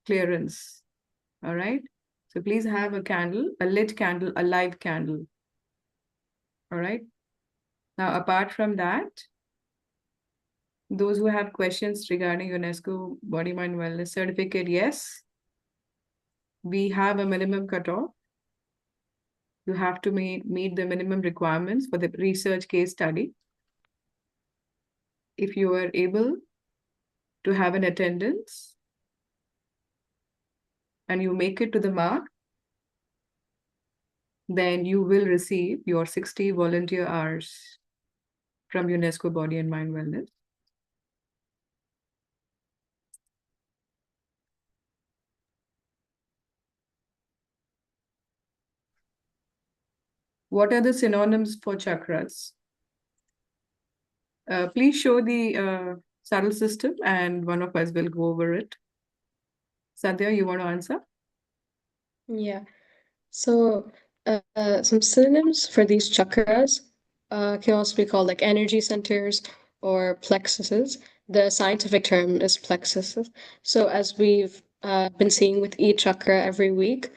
clearance. All right. So please have a candle, a lit candle, a live candle. All right. Now, apart from that, those who have questions regarding UNESCO Body Mind Wellness Certificate, yes, we have a minimum cutoff. You have to meet the minimum requirements for the research case study. If you are able to have an attendance and you make it to the mark, then you will receive your 60 volunteer hours from UNESCO Body and Mind Wellness. What are the synonyms for chakras? Please show the subtle system and one of us will go over it. Sadhya, you want to answer? Yeah. So, some synonyms for these chakras can also be called like energy centers or plexuses. The scientific term is plexuses. So, as we've been seeing with each chakra every week,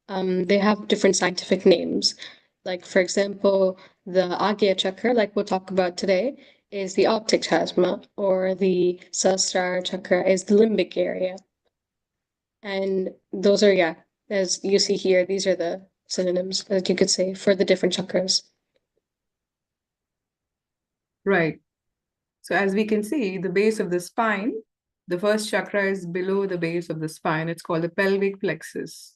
they have different scientific names. Like, for example, the Agya chakra, like we'll talk about today, is the optic chiasma, or the Sahasrara chakra is the limbic area. And those are, yeah, as you see here, these are the synonyms that you could say for the different chakras. Right. So as we can see, the base of the spine, the first chakra is below the base of the spine. It's called the pelvic plexus.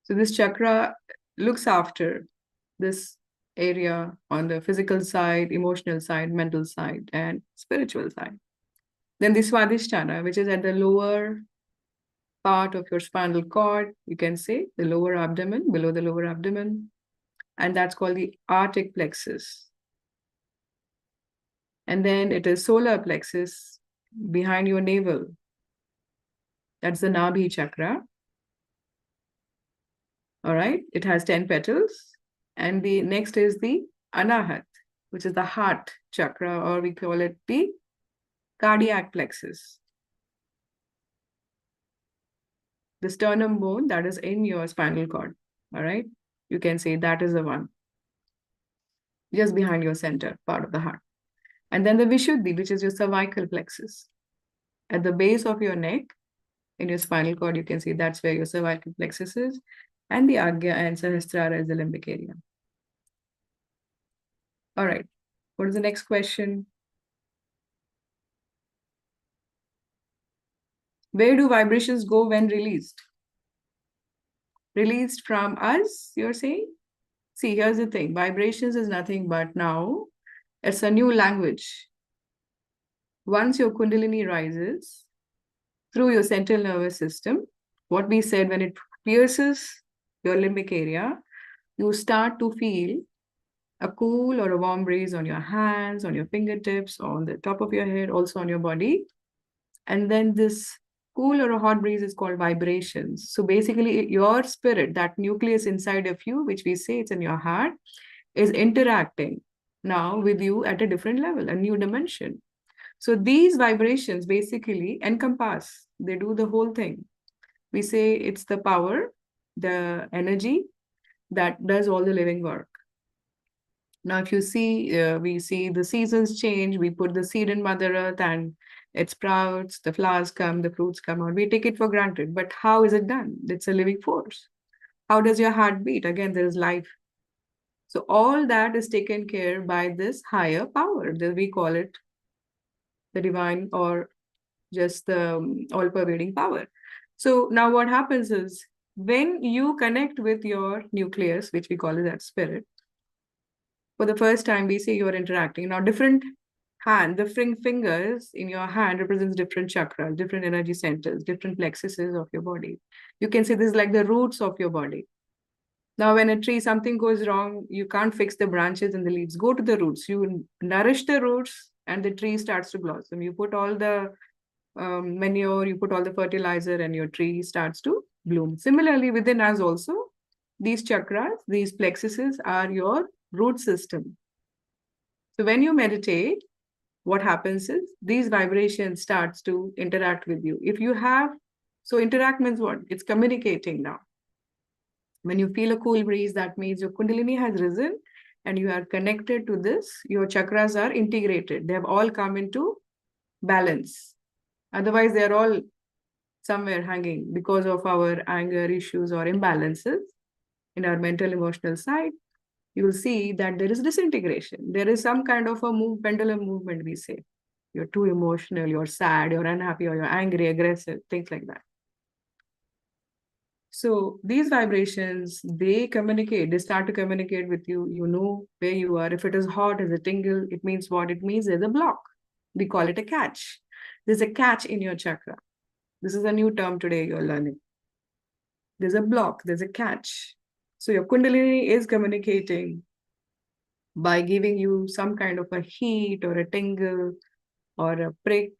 So this chakra looks after this area on the physical side, emotional side, mental side, and spiritual side. Then the Swadhisthana, which is at the lower part of your spinal cord, you can say the lower abdomen, below the lower abdomen, and that's called the Arctic plexus. And then it is solar plexus behind your navel. That's the Nabhi chakra. All right, it has 10 petals. And the next is the Anahat, which is the heart chakra, or we call it the cardiac plexus. The sternum bone that is in your spinal cord. All right, you can say that is the one just behind your center part of the heart. And then the Vishuddhi, which is your cervical plexus. At the base of your neck, in your spinal cord, you can see that's where your cervical plexus is. And the Agya and Sahasrara is the limbic area. All right. What is the next question? Where do vibrations go when released? Released from us, you're saying? See, here's the thing. Vibrations is nothing but now, it's a new language. Once your Kundalini rises through your central nervous system, what we said, when it pierces your limbic area, you start to feel a cool or a warm breeze on your hands, on your fingertips, on the top of your head, also on your body. And then this cool or a hot breeze is called vibrations. So basically, your spirit, that nucleus inside of you, which we say it's in your heart, is interacting now with you at a different level, a new dimension. So these vibrations basically encompass, they do the whole thing. We say it's the power, the energy that does all the living work. Now, if you see, we see the seasons change, we put the seed in Mother Earth and it sprouts, the flowers come, the fruits come out. We take it for granted. But how is it done? It's a living force. How does your heart beat? Again, there is life. So all that is taken care by this higher power. That we call it the divine or just the all-pervading power. So now what happens is when you connect with your nucleus, which we call it that spirit, for the first time, we see you're interacting. Now, different fingers in your hand represents different chakras, different energy centers, different plexuses of your body. You can see this is like the roots of your body. Now, when a tree, something goes wrong, you can't fix the branches and the leaves. Go to the roots. You nourish the roots and the tree starts to blossom. You put all the manure, you put all the fertilizer and your tree starts to bloom. Similarly, within us also, these chakras, these plexuses are your root system. So when you meditate, what happens is these vibrations starts to interact with you. If you have So interact means what? It's communicating now. When you feel a cool breeze, that means your Kundalini has risen and you are connected to this. Your chakras are integrated. They have all come into balance. Otherwise, they are all somewhere hanging because of our anger issues or imbalances in our mental emotional side. You will see that there is disintegration. There is some kind of a pendulum movement, we say. You're too emotional, you're sad, you're unhappy, or you're angry, aggressive, things like that. So these vibrations, they communicate, they start to communicate with you. You know where you are. If it is hot, is a tingle, it means what? It means there's a block. We call it a catch. There's a catch in your chakra. This is a new term today you're learning. There's a block, there's a catch. So your Kundalini is communicating by giving you some kind of a heat or a tingle or a prick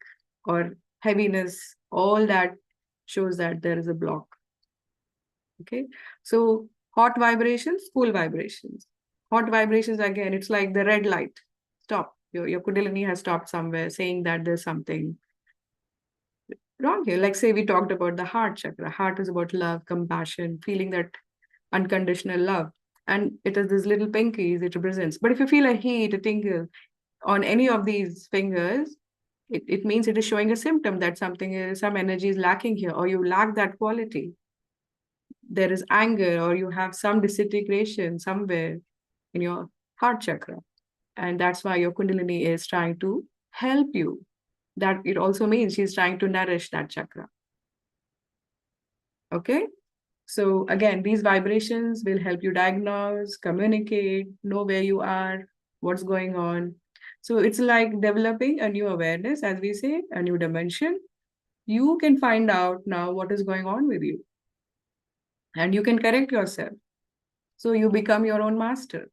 or heaviness. All that shows that there is a block. Okay. So hot vibrations, cool vibrations. Hot vibrations, again, it's like the red light. Stop. Your Kundalini has stopped somewhere, saying that there's something wrong here. Like, say, we talked about the heart chakra. Heart is about love, compassion, feeling that unconditional love. And it is this little pinkies it represents. But if you feel a heat, a tingle on any of these fingers, it means it is showing a symptom that something is, some energy is lacking here, or you lack that quality. There is anger, or you have some disintegration somewhere in your heart chakra. And that's why your Kundalini is trying to help you. That it also means she's trying to nourish that chakra. Okay. So again, these vibrations will help you diagnose, communicate, know where you are, what's going on. So it's like developing a new awareness, as we say, a new dimension. You can find out now what is going on with you and you can correct yourself. So you become your own master.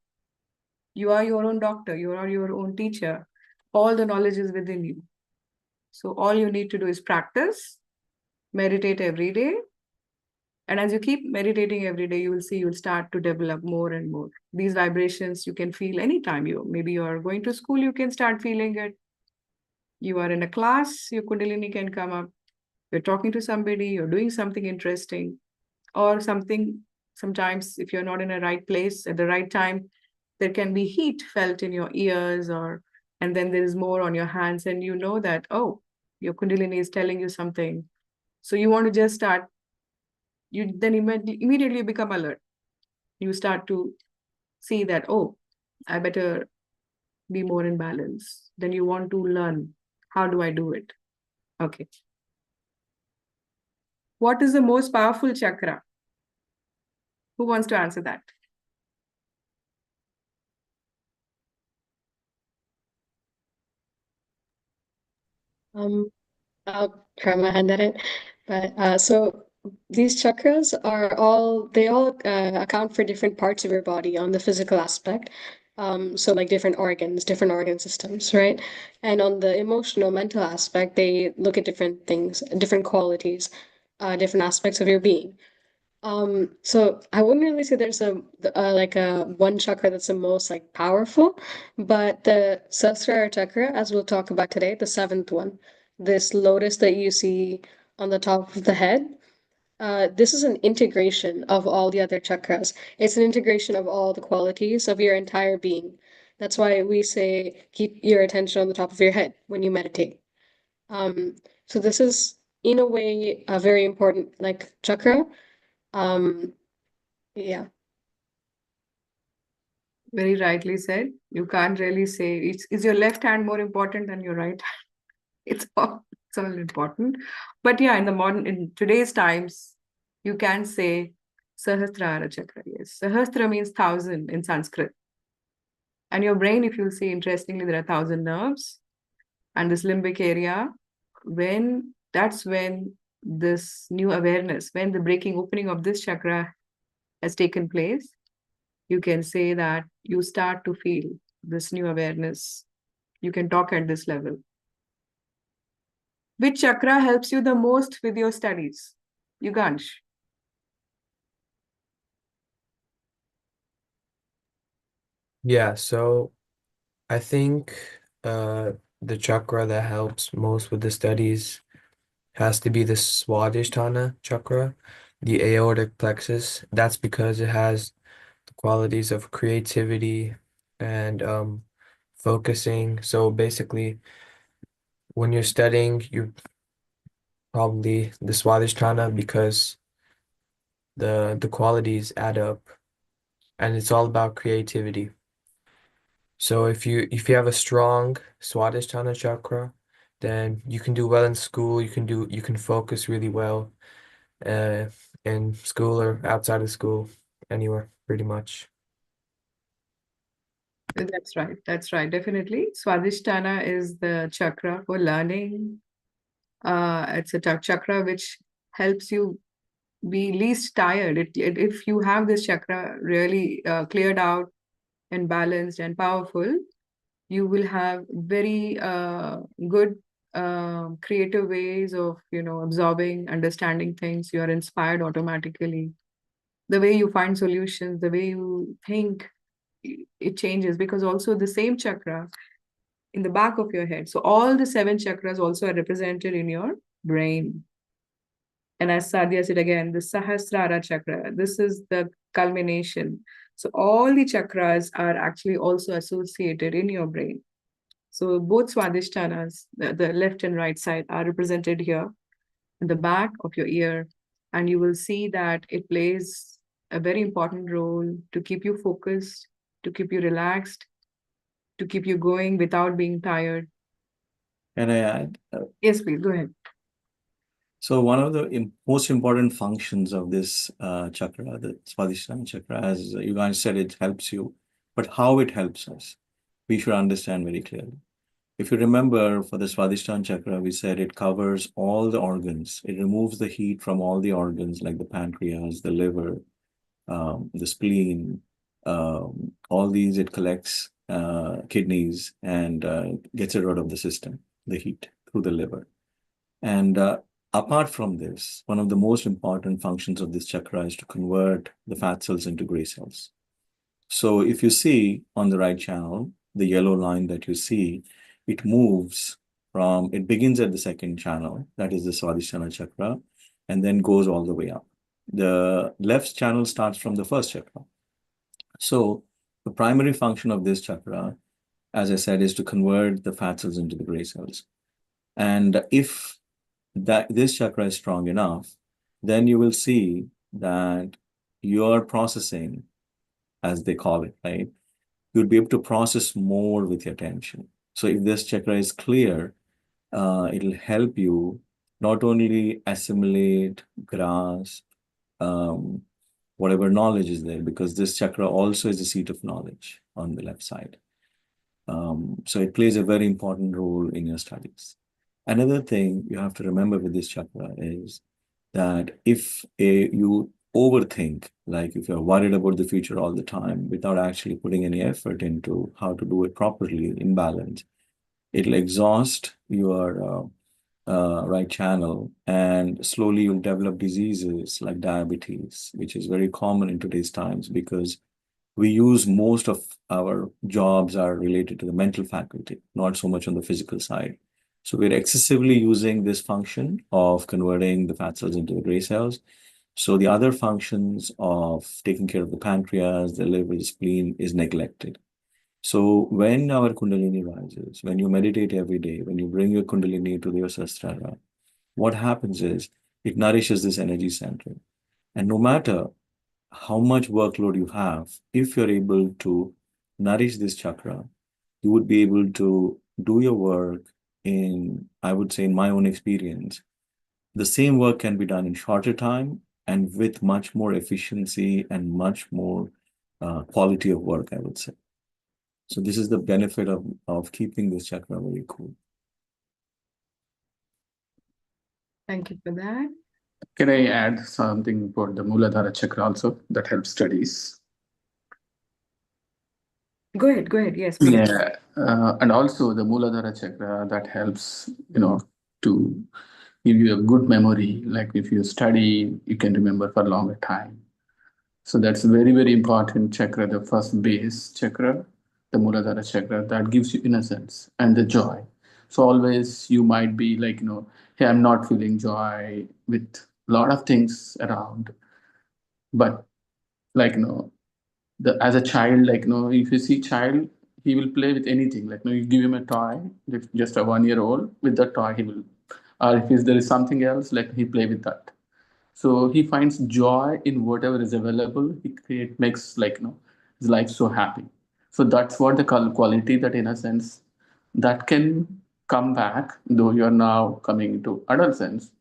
You are your own doctor. You are your own teacher. All the knowledge is within you. So all you need to do is practice, meditate every day. And as you keep meditating every day, you will see you'll start to develop more and more. These vibrations you can feel anytime maybe you are going to school, you can start feeling it. You are in a class, your Kundalini can come up. You're talking to somebody, you're doing something interesting, or something. Sometimes, if you're not in a right place at the right time, there can be heat felt in your ears, and then there is more on your hands, and you know that, oh, your Kundalini is telling you something. So you want to just start, you then immediately become alert. You start to see that, oh, I better be more in balance. Then you want to learn, how do I do it? Okay. What is the most powerful chakra? Who wants to answer that? Um, I'll try my hand at it. But so these chakras are they all account for different parts of your body on the physical aspect. So like different organ systems, right? And on the emotional, mental aspect, they look at different things, different qualities, different aspects of your being. So I wouldn't really say there's like a one chakra that's the most like powerful, but the Sahasrara chakra, as we'll talk about today, the seventh one, this lotus that you see on the top of the head, this is an integration of all the other chakras. It's an integration of all the qualities of your entire being. That's why we say keep your attention on the top of your head when you meditate. Um, so this is in a way a very important like chakra. Um, yeah. Very rightly said. You can't really say, is your left hand more important than your right hand? It's all important. But yeah, in today's times, you can say Sahasrara Chakra. Yes. Sahasra means thousand in Sanskrit. And your brain, if you'll see, interestingly, there are 1,000 nerves. And this limbic area, that's when this new awareness, when the breaking opening of this chakra has taken place, you can say that you start to feel this new awareness. You can talk at this level. Which chakra helps you the most with your studies? Yugansh. Yeah, so I think uh the chakra that helps most with the studies has to be the Swadhisthana chakra, the aortic plexus. That's because it has the qualities of creativity and focusing. So basically, when you're studying, you probably the Swadhisthana because the qualities add up, and it's all about creativity. So if you have a strong Swadhisthana chakra, then you can do well in school. You can focus really well uh, in school or outside of school, anywhere pretty much. That's right. That's right. Definitely. Swadhisthana is the chakra for learning. It's a chakra which helps you be least tired. If you have this chakra really cleared out and balanced and powerful, you will have very good creative ways of absorbing, understanding things. You are inspired automatically. The way you find solutions, the way you think, it changes, because also the same chakra in the back of your head. So all the seven chakras also are represented in your brain. And as Sadhya said again, the Sahasrara chakra, this is the culmination. So all the chakras are actually also associated in your brain. So both Swadhishthanas, the left and right side, are represented here in the back of your ear. And you will see that it plays a very important role to keep you focused, to keep you relaxed, to keep you going without being tired. Can I add? Yes, please, go ahead. So one of the most important functions of this chakra, the Swadhisthana chakra, as you guys said, it helps you. But how it helps us, we should understand very clearly. If you remember, for the Swadhisthana chakra, we said it covers all the organs. It removes the heat from all the organs like the pancreas, the liver, the spleen, all these. It collects kidneys and gets it out of the system, the heat through the liver. And apart from this, one of the most important functions of this chakra is to convert the fat cells into gray cells. So if you see on the right channel, the yellow line that you see, it moves from, it begins at the second channel, that is the Swadhisthana chakra, and then goes all the way up. The left channel starts from the first chakra. So the primary function of this chakra, as I said, is to convert the fat cells into the gray cells. And if this chakra is strong enough, then you will see that your processing, as they call it, right? You'll be able to process more with your attention. So if this chakra is clear, it'll help you not only assimilate, grasp, whatever knowledge is there, because this chakra also is a seat of knowledge on the left side. So it plays a very important role in your studies. Another thing you have to remember with this chakra is that if you overthink, like if you're worried about the future all the time without actually putting any effort into how to do it properly in balance, it'll exhaust your right channel, and slowly you'll develop diseases like diabetes, which is very common in today's times because we use most of our jobs are related to the mental faculty, not so much on the physical side. So we're excessively using this function of converting the fat cells into the gray cells. So the other functions of taking care of the pancreas, the liver, the spleen is neglected. So when our Kundalini rises, when you meditate every day, when you bring your Kundalini to your Sahasrara, what happens is it nourishes this energy center. And no matter how much workload you have, if you're able to nourish this chakra, you would be able to do your work in, I would say, in my own experience, the same work can be done in shorter time and with much more efficiency and much more quality of work, I would say. So this is the benefit of keeping this chakra very cool. Thank you for that. Can I add something for the Muladhara chakra also that helps studies? Go ahead, go ahead. Yes, please. Yeah, and also the Muladhara chakra that helps, to give you a good memory. Like if you study, you can remember for a longer time. So that's a very, very important chakra, the first base chakra, the Muladhara chakra, that gives you innocence and the joy. So always you might be like, hey, I'm not feeling joy with a lot of things around. But like, as a child, like, if you see child, he will play with anything. Like, you give him a toy, if just a 1 year old, with that toy he will, or if there is something else, like he play with that. So he finds joy in whatever is available. He makes like, his life so happy. So that's what the quality that, in a sense, that can come back, though you're now coming to adolescence.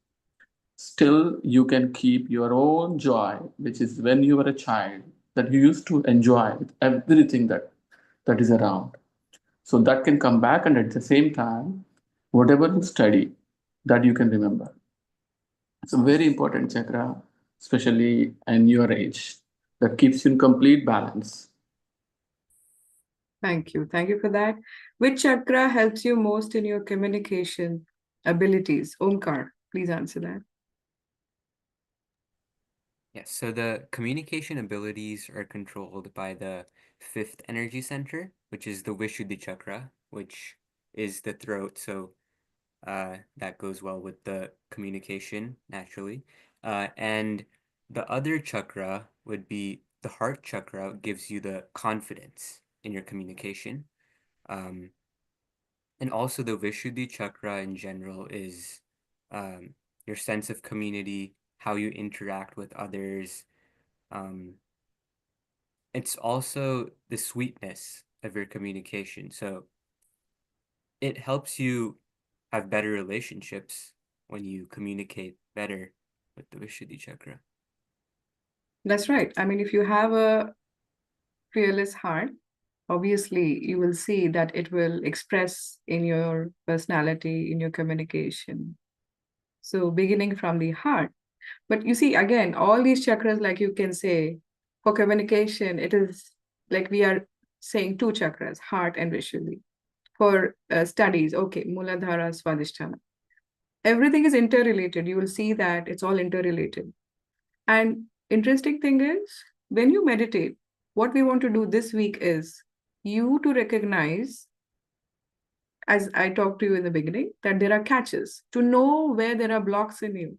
Still, you can keep your own joy, which is when you were a child, that you used to enjoy with everything that is around. So that can come back, and at the same time, whatever you study, that you can remember. It's a very important chakra, especially in your age, that keeps you in complete balance. Thank you. Thank you for that. Which chakra helps you most in your communication abilities? Omkar, please answer that. Yes, so the communication abilities are controlled by the fifth energy center, which is the Vishuddhi chakra, which is the throat. So that goes well with the communication naturally. And the other chakra would be the heart chakra, gives you the confidence in your communication. Um, and also the Vishuddhi chakra in general is your sense of community, how you interact with others. It's also the sweetness of your communication. So it helps you have better relationships when you communicate better with the Vishuddhi chakra. That's right. I mean, if you have a fearless heart, obviously you will see that it will express in your personality, in your communication. So beginning from the heart. But you see, again, all these chakras, like you can say, for communication, it is like we are saying two chakras, heart and Vishuddhi. For studies, okay, Muladhara, Swadhisthana. Everything is interrelated. You will see that it's all interrelated. And interesting thing is, when you meditate, what we want to do this week is you to recognize, as I talked to you in the beginning, that there are catches, to know where there are blocks in you.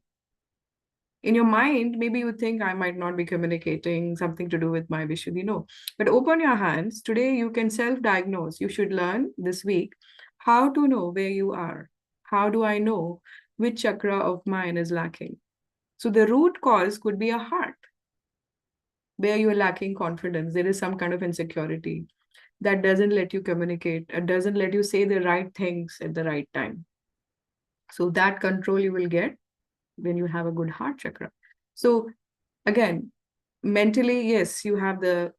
In your mind, maybe you think I might not be communicating something to do with my Vishuddhi. No. But open your hands. Today, you can self diagnose. You should learn this week how to know where you are. How do I know which chakra of mine is lacking? So, the root cause could be a heart where you're lacking confidence. There is some kind of insecurity that doesn't let you communicate, it doesn't let you say the right things at the right time. So, that control you will get when you have a good heart chakra. So, again, mentally, yes, you have the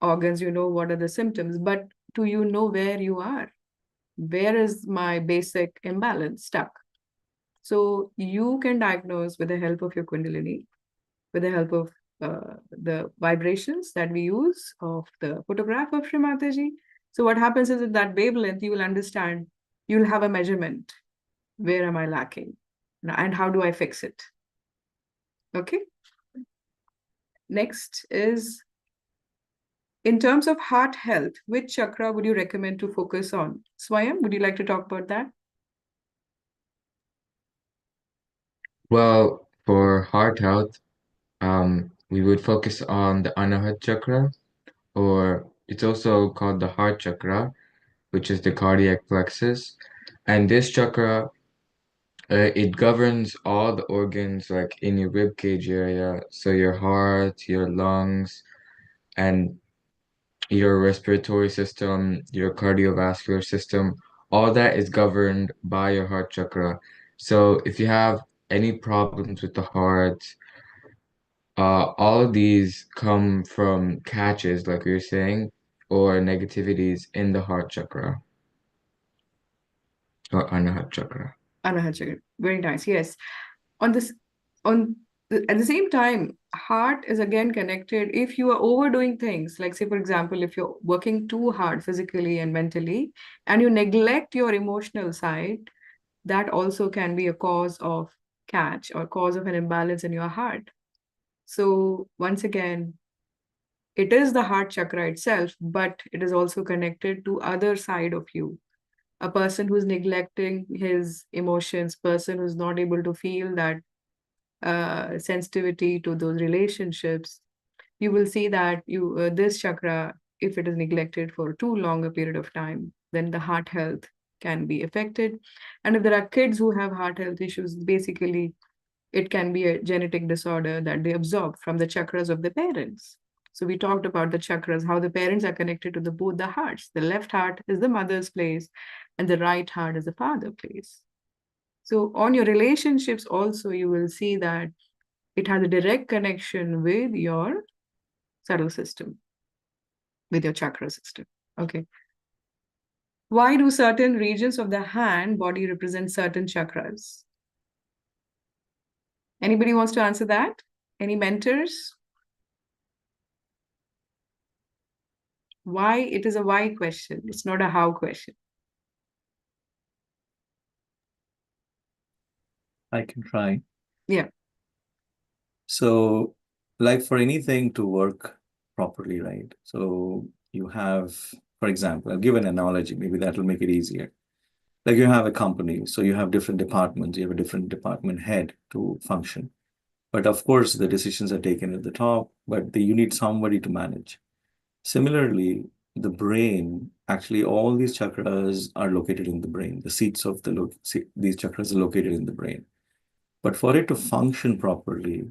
organs, you know what are the symptoms, but do you know where you are? Where is my basic imbalance stuck? So, you can diagnose with the help of your Kundalini, with the help of the vibrations that we use of the photograph of Shri Mataji. So what happens is, at that wavelength, you will understand, you'll have a measurement. Where am I lacking? And how do I fix it? Okay. Next is, in terms of heart health, which chakra would you recommend to focus on? Swayam, would you like to talk about that? Well, for heart health, we would focus on the Anahat chakra, or it's also called the heart chakra, which is the cardiac plexus. And this chakra, it governs all the organs like in your rib cage area, so your heart, your lungs, and your respiratory system, your cardiovascular system, all that is governed by your heart chakra. So if you have any problems with the heart, all of these come from catches, like you're saying, or negativities in the heart chakra or anahat chakra. Anahat chakra. Very nice. Yes. On this, at the same time, heart is again connected. If you are overdoing things, like say, for example, if you're working too hard physically and mentally, and you neglect your emotional side, that also can be a cause of catch or cause of an imbalance in your heart. So once again, it is the heart chakra itself, but it is also connected to other side of you. A person who's neglecting his emotions, person who's not able to feel that sensitivity to those relationships, you will see that this chakra, if it is neglected for too long a period of time, then the heart health can be affected. And if there are kids who have heart health issues, basically it can be a genetic disorder that they absorb from the chakras of the parents. So we talked about the chakras, how the parents are connected to both the hearts. The left heart is the mother's place, and the right heart is the father place. So on your relationships also, you will see that it has a direct connection with your subtle system, with your chakra system. Okay. Why do certain regions of the hand body represent certain chakras? Anybody wants to answer that? Any mentors? Why? It is a why question. It's not a how question. I can try. Yeah. So, like for anything to work properly, right? So you have, for example, I'll give an analogy, maybe that will make it easier. Like you have a company, so you have different departments, you have a different department head to function. But of course, the decisions are taken at the top, but you need somebody to manage. Similarly, the brain, actually, all these chakras are located in the brain. The seats of these chakras are located in the brain. But for it to function properly,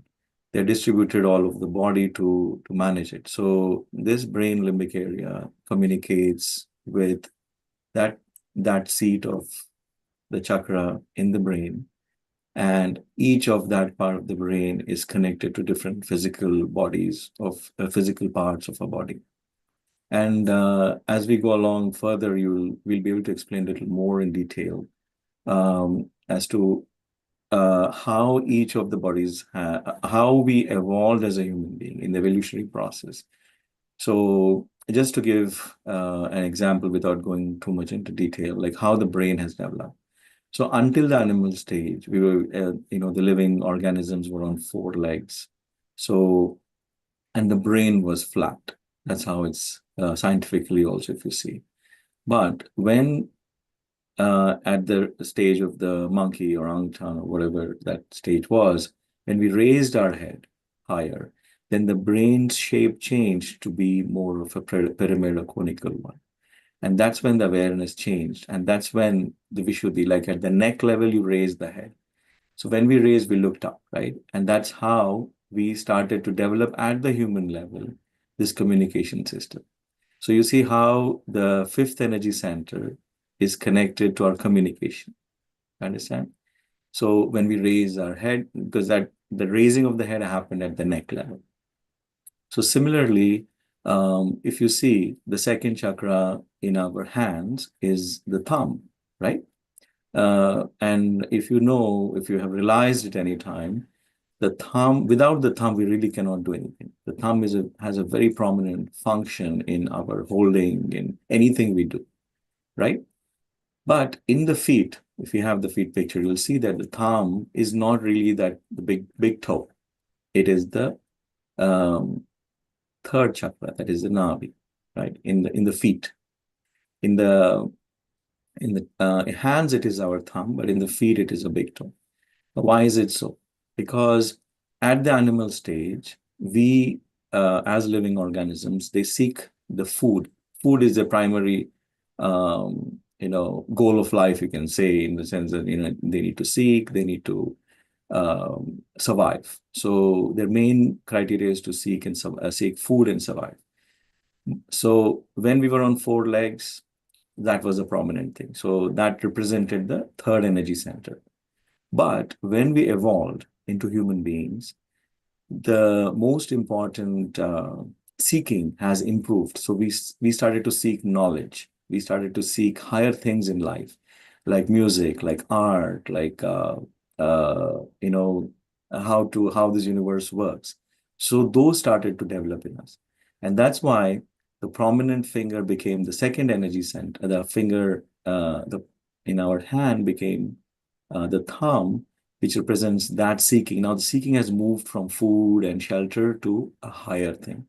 they're distributed all over the body to manage it. So this brain limbic area communicates with that seat of the chakra in the brain, and each of that part of the brain is connected to different physical bodies of physical parts of a body. And as we go along further, we'll be able to explain a little more in detail as to how each of the bodies, how we evolved as a human being in the evolutionary process. So just to give an example without going too much into detail, like how the brain has developed. So until the animal stage, we were, the living organisms were on four legs. So, and the brain was flat. That's how it's scientifically also, if you see. But when at the stage of the monkey or orangutan or whatever that stage was, when we raised our head higher, then the brain's shape changed to be more of a pyramidal conical one. And that's when the awareness changed. And that's when the Vishuddhi, like at the neck level, you raise the head. So when we raised, we looked up, right? And that's how we started to develop at the human level this communication system. So you see how the fifth energy center is connected to our communication. Understand? So when we raise our head, because that the raising of the head happened at the neck level. So similarly, if you see the second chakra in our hands is the thumb, right? And if you have realized it any time, the thumb, without the thumb, we really cannot do anything. The thumb has a very prominent function in our holding, in anything we do, right? But in the feet, if you have the feet picture, you'll see that the thumb is not really the big toe. It is the third chakra, that is the navi, right? In the feet. In the hands, it is our thumb, but in the feet, it is a big toe. Why is it so? Because at the animal stage, we, as living organisms, they seek the food. Food is the primary, goal of life, you can say, in the sense that, they need to seek, they need to survive. So their main criteria is to seek food and survive. So when we were on four legs, that was a prominent thing. So that represented the third energy center. But when we evolved into human beings, the most important seeking has improved. So we started to seek knowledge. We started to seek higher things in life, like music, like art, like how this universe works. So those started to develop in us, and that's why the prominent finger became the second energy center. The finger, in our hand became the thumb, which represents that seeking. Now, the seeking has moved from food and shelter to a higher thing.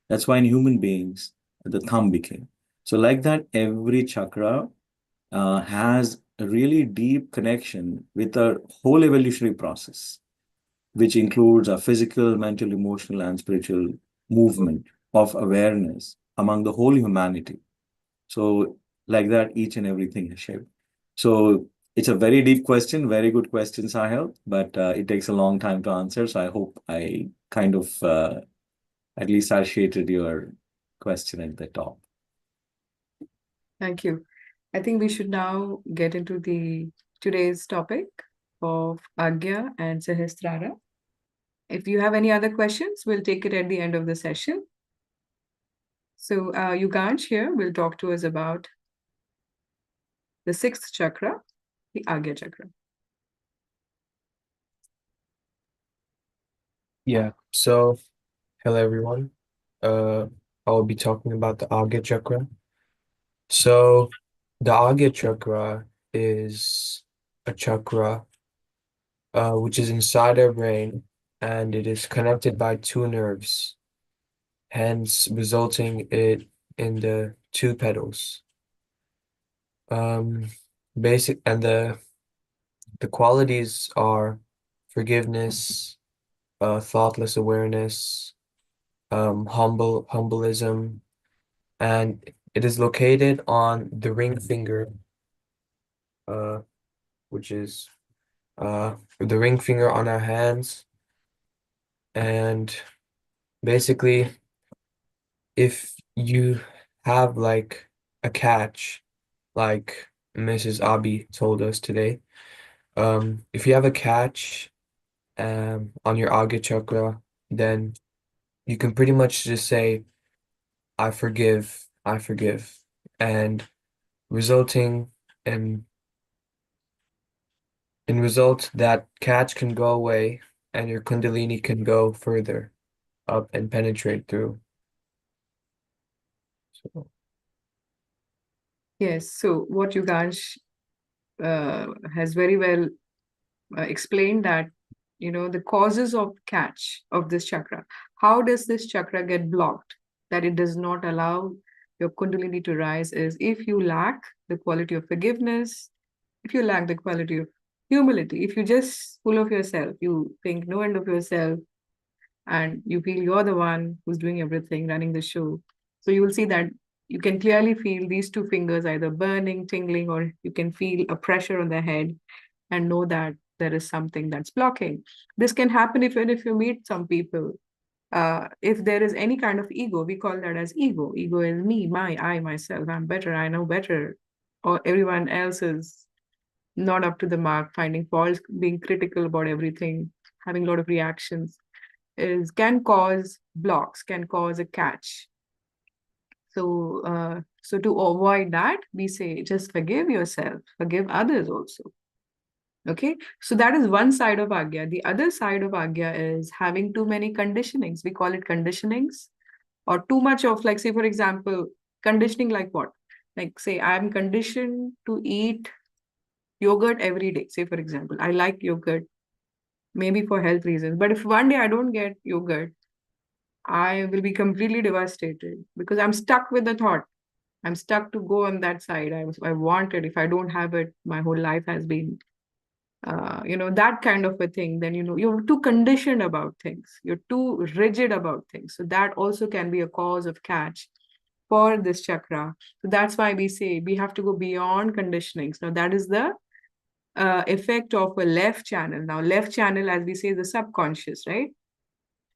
That's why in human beings, the thumb became. So, like that, every chakra has a really deep connection with our whole evolutionary process, which includes our physical, mental, emotional, and spiritual movement of awareness among the whole humanity. So, like that, each and everything is shaped. So, it's a very deep question, very good question, Sahil, but it takes a long time to answer. So, I hope I kind of at least satiated your question at the top. Thank you. I think we should now get into the today's topic of Agya and Sahasrara. If you have any other questions, we'll take it at the end of the session. So Yugansh here will talk to us about the sixth chakra, the Agya chakra. Yeah, so hello everyone. I'll be talking about the Agya chakra. So the Agya chakra is a chakra which is inside our brain, and it is connected by two nerves, hence resulting it in the two petals. Basic and the qualities are forgiveness, thoughtless awareness, humbleism, and it is located on the ring finger, which is the ring finger on our hands. And basically, if you have like a catch, like Mrs. Abi told us today, if you have a catch on your Agya chakra, then you can pretty much just say, I forgive, and resulting in result that catch can go away and your Kundalini can go further up and penetrate through. So, Yes, so what Yugansh has very well explained that, the causes of catch of this chakra. How does this chakra get blocked? That it does not allow your Kundalini to rise is if you lack the quality of forgiveness, if you lack the quality of humility, if you just full of yourself, you think no end of yourself, and you feel you're the one who's doing everything, running the show. So you will see that you can clearly feel these two fingers either burning, tingling, or you can feel a pressure on the head and know that there is something that's blocking. This can happen even if you meet some people. If there is any kind of ego, we call that as ego. Ego is me, I, myself. I'm better. I know better. Or everyone else is not up to the mark, finding faults, being critical about everything, having a lot of reactions, is can cause blocks, can cause a catch. So to avoid that, we say just forgive yourself, forgive others also. Okay, so that is one side of Agya. The other side of Agya is having too many conditionings. We call it conditionings, or too much of, like, say, for example, conditioning like what? Like, say, I'm conditioned to eat yogurt every day. Say, for example, I like yogurt, maybe for health reasons. But if one day I don't get yogurt, I will be completely devastated because I'm stuck with the thought. I'm stuck to go on that side. I want it. If I don't have it, my whole life has been that kind of a thing. Then you're too conditioned about things, you're too rigid about things, so that also can be a cause of catch for this chakra. So that's why we say we have to go beyond conditionings. Now that is the effect of a left channel. Now left channel, as we say, the subconscious, right?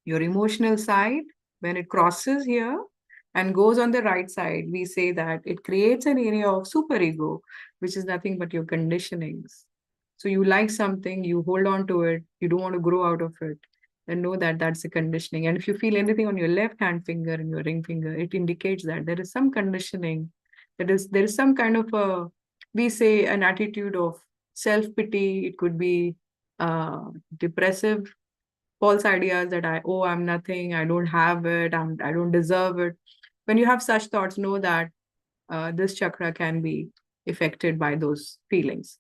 Your emotional side, when it crosses here and goes on the right side, we say that it creates an area of superego, which is nothing but your conditionings. So you like something, you hold on to it, you don't want to grow out of it, then know that that's a conditioning. And if you feel anything on your left hand finger and your ring finger, it indicates that there is some conditioning. There is some kind of a, we say, an attitude of self-pity. It could be depressive, false ideas that I'm nothing, I don't have it, I don't deserve it. When you have such thoughts, know that this chakra can be affected by those feelings.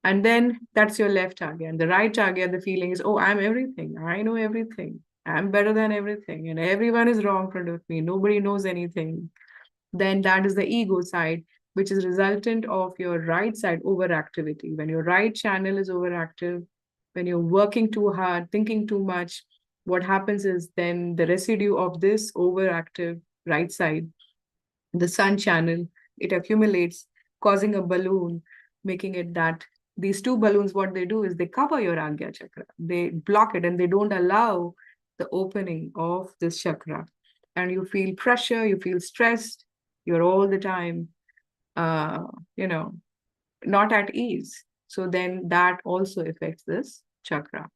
And then that's your left chakra. And the right chakra, the feeling is, oh, I'm everything. I know everything. I'm better than everything. And everyone is wrong in front of me. Nobody knows anything. Then that is the ego side, which is resultant of your right side overactivity. When your right channel is overactive, when you're working too hard, thinking too much, what happens is then the residue of this overactive right side, the sun channel, it accumulates, causing a balloon, making it that these two balloons, what they do is they cover your Agya chakra. They block it and they don't allow the opening of this chakra. And you feel pressure, you feel stressed, you're all the time, uh, you know, not at ease. So then that also affects this chakra.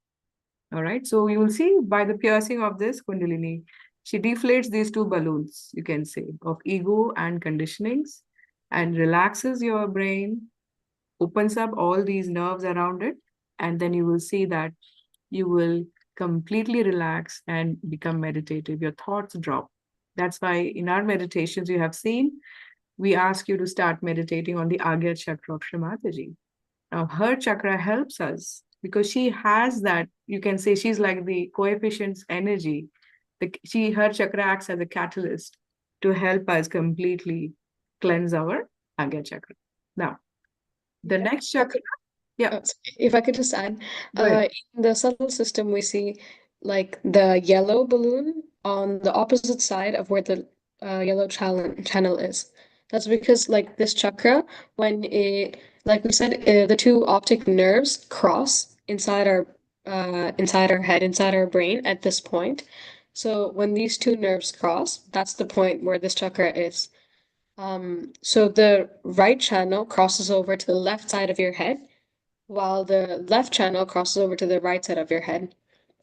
All right. So you will see by the piercing of this Kundalini, she deflates these two balloons, you can say, of ego and conditionings and relaxes your brain, opens up all these nerves around it. And then you will see that you will completely relax and become meditative. Your thoughts drop. That's why in our meditations, you have seen, we ask you to start meditating on the Agya chakra of Shri Mataji. Now, her chakra helps us because she has that, you can say she's like the coefficient's energy. Her chakra acts as a catalyst to help us completely cleanse our Agya chakra. Now, the Yeah. next chakra, yeah, If I could just add, go ahead. in the subtle system, we see like the yellow balloon on the opposite side of where the yellow channel is. That's because like this chakra, when it, like we said, the two optic nerves cross inside our head, inside our brain at this point. So when these two nerves cross, that's the point where this chakra is. So the right channel crosses over to the left side of your head, while the left channel crosses over to the right side of your head.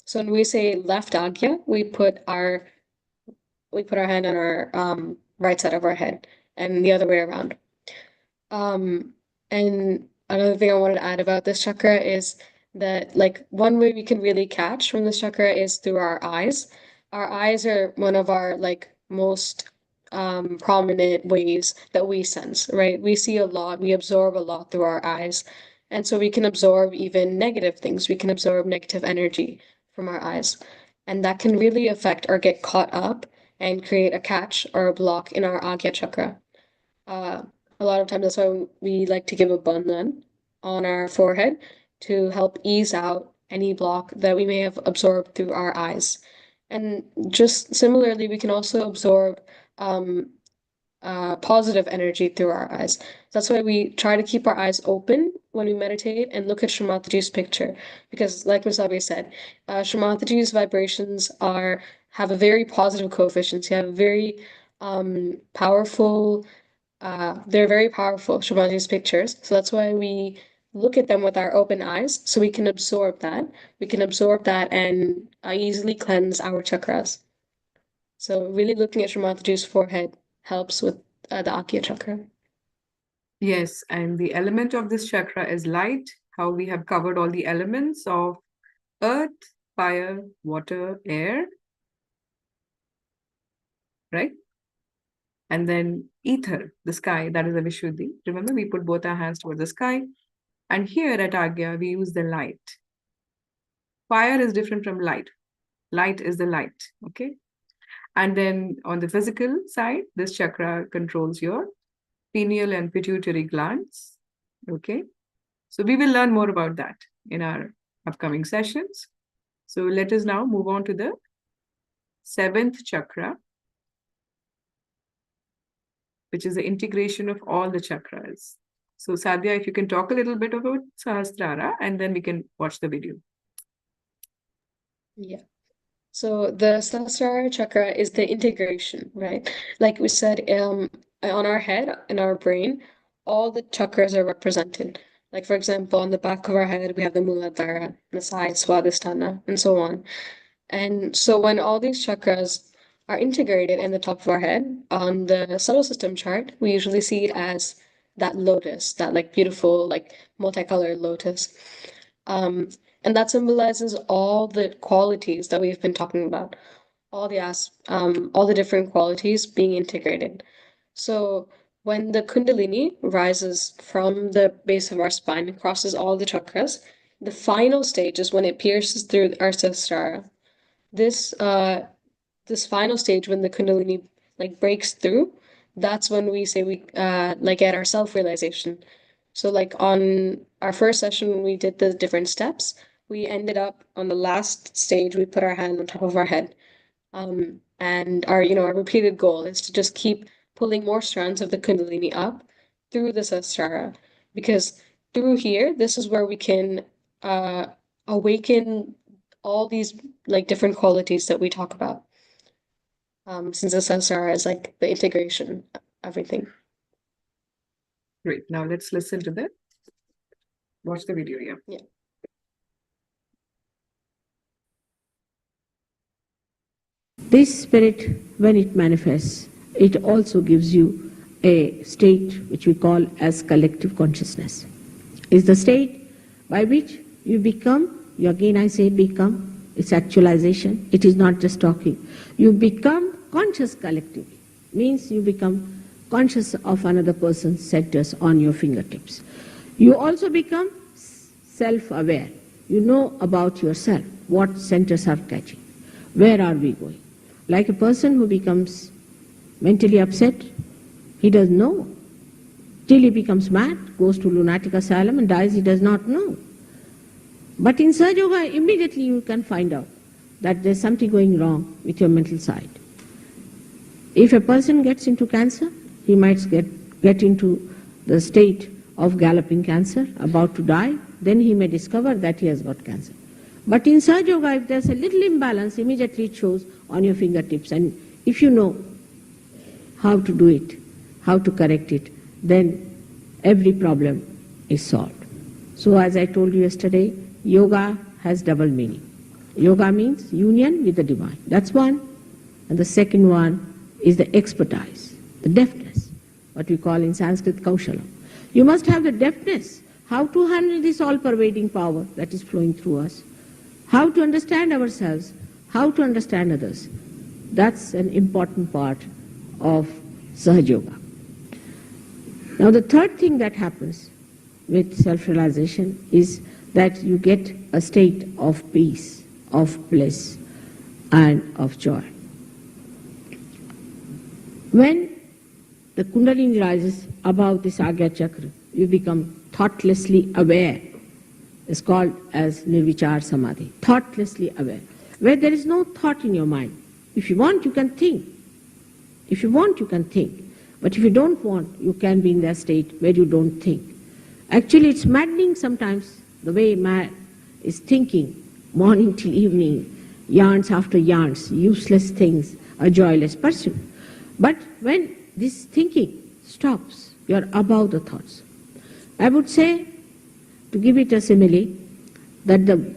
So when we say left agya, we put our hand on our right side of our head and the other way around. And another thing I wanted to add about this chakra is that like one way we can really catch from this chakra is through our eyes. Our eyes are one of our like most prominent ways that we sense, right? We see a lot, we absorb a lot through our eyes. And so we can absorb even negative things. We can absorb negative energy from our eyes. And that can really affect or get caught up and create a catch or a block in our Agya chakra. Uh, a lot of times that's why we like to give a bandhan on our forehead to help ease out any block that we may have absorbed through our eyes. And just similarly, we can also absorb positive energy through our eyes. That's why we try to keep our eyes open when we meditate and look at Shri Mataji's picture. Because like Misabi said, Shri Mataji's vibrations have a very positive coefficient. They have a very powerful they're very powerful, Shri Mataji's pictures. So that's why we look at them with our open eyes so we can absorb that. We can absorb that and easily cleanse our chakras. So really looking at Shri Mataji's forehead helps with the Akya chakra. Yes, and the element of this chakra is light, how we have covered all the elements of earth, fire, water, air, right? And then ether, the sky, that is a Vishuddhi. Remember, we put both our hands towards the sky. And here at Agya, we use the light. Fire is different from light. Light is the light, okay? And then on the physical side, this chakra controls your pineal and pituitary glands, okay? So we will learn more about that in our upcoming sessions. So let us now move on to the seventh chakra, which is the integration of all the chakras. So Sadhya, if you can talk a little bit about Sahasrara, and then we can watch the video. Yeah. So the Sahasrara chakra is the integration, right? Like we said, on our head, in our brain, all the chakras are represented. Like for example, on the back of our head, we have the Muladhara, the side, Swadhisthana, and so on. And so when all these chakras are integrated in the top of our head, on the subtle system chart, we usually see it as that lotus, that like beautiful, like multicolored lotus. And that symbolizes all the qualities that we've been talking about, all the different qualities being integrated. So when the Kundalini rises from the base of our spine and crosses all the chakras, the final stage is when it pierces through our Sahasrara. This this final stage when the Kundalini like breaks through, that's when we say we like get our self-realization. So like on our first session when we did the different steps, we ended up on the last stage, we put our hand on top of our head. And our, our repeated goal is to just keep pulling more strands of the Kundalini up through the Sahasrara. Because through here, this is where we can awaken all these like different qualities that we talk about. Since the Sahasrara is like the integration, everything. Great. Now let's listen to that. Watch the video, yeah. Yeah. This spirit, when it manifests, it also gives you a state which we call as collective consciousness. It's the state by which you become, again I say become, it's actualization, it is not just talking. You become conscious collectively, means you become conscious of another person's centers on your fingertips. You also become self-aware. You know about yourself, what centers are catching, where are we going. Like a person who becomes mentally upset, he doesn't know. Till he becomes mad, goes to lunatic asylum and dies, he does not know. But in Sahaja Yoga, immediately you can find out that there's something going wrong with your mental side. If a person gets into cancer, he might get into the state of galloping cancer, about to die, then he may discover that he has got cancer. But in Sahaja Yoga, if there's a little imbalance, immediately it shows on your fingertips. And if you know how to do it, how to correct it, then every problem is solved. So as I told you yesterday, yoga has double meaning. Yoga means union with the divine. That's one. And the second one is the expertise, the deftness, what we call in Sanskrit kaushala. You must have the deftness, how to handle this all-pervading power that is flowing through us, how to understand ourselves, how to understand others. That's an important part of Sahaja Yoga. Now the third thing that happens with self-realization is that you get a state of peace, of bliss, and of joy. When the Kundalini rises above this Agya Chakra, you become thoughtlessly aware. It's called as Nirvichar Samadhi, thoughtlessly aware, where there is no thought in your mind. If you want, you can think. If you want, you can think. But if you don't want, you can be in that state where you don't think. Actually, it's maddening sometimes the way man is thinking, morning till evening, yarns after yarns, useless things, a joyless pursuit. But when this thinking stops, you are above the thoughts. I would say, to give it a simile, that the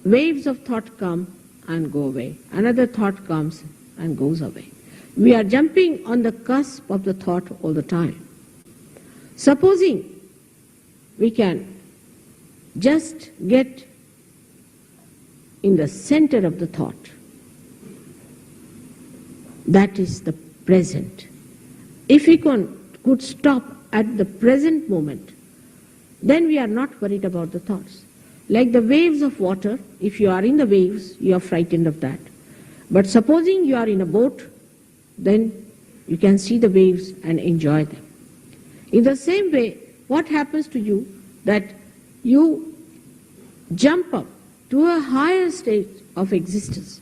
waves of thought come and go away. Another thought comes and goes away. We are jumping on the cusp of the thought all the time. Supposing we can just get in the center of the thought, that is the present. If we could stop at the present moment, then we are not worried about the thoughts. Like the waves of water, if you are in the waves, you are frightened of that. But supposing you are in a boat, then you can see the waves and enjoy them. In the same way, what happens to you that you jump up to a higher state of existence